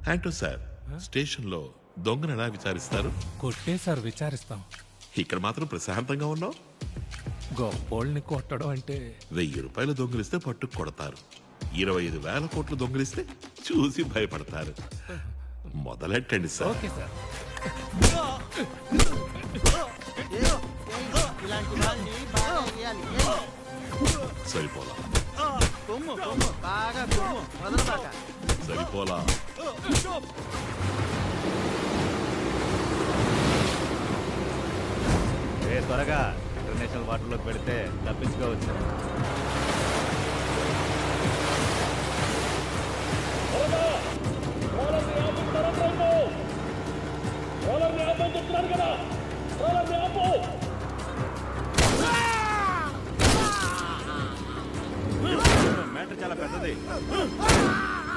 Anto sir, station లో దొంగను ఎలా విచారిస్తారు? కొట్టే సార్ విచారిస్తాం. ఇక్కడ మాత్రం ప్రశాంతంగా ఉన్నావు. గొప్పోళ్ళని కొట్టడం అంటే 1000 రూపాయలు దొంగిలిస్తే పట్టు కొడతారు, 25,000 కోట్లు దొంగిలిస్తే చూసి భయపడతారు. మొదలెట్టండి సార్. Okay sir. ఇలాంటి వాళ్ళని బాగా వేయాలి. సరిపోలా కొమ్ము కొమ్ము బాగా కొమ్ము వదలబాక. సరిపోలా. త్వరగా ఇంటర్నేషనల్ వాటర్లోకి పెడితే తప్పించుకోవచ్చు.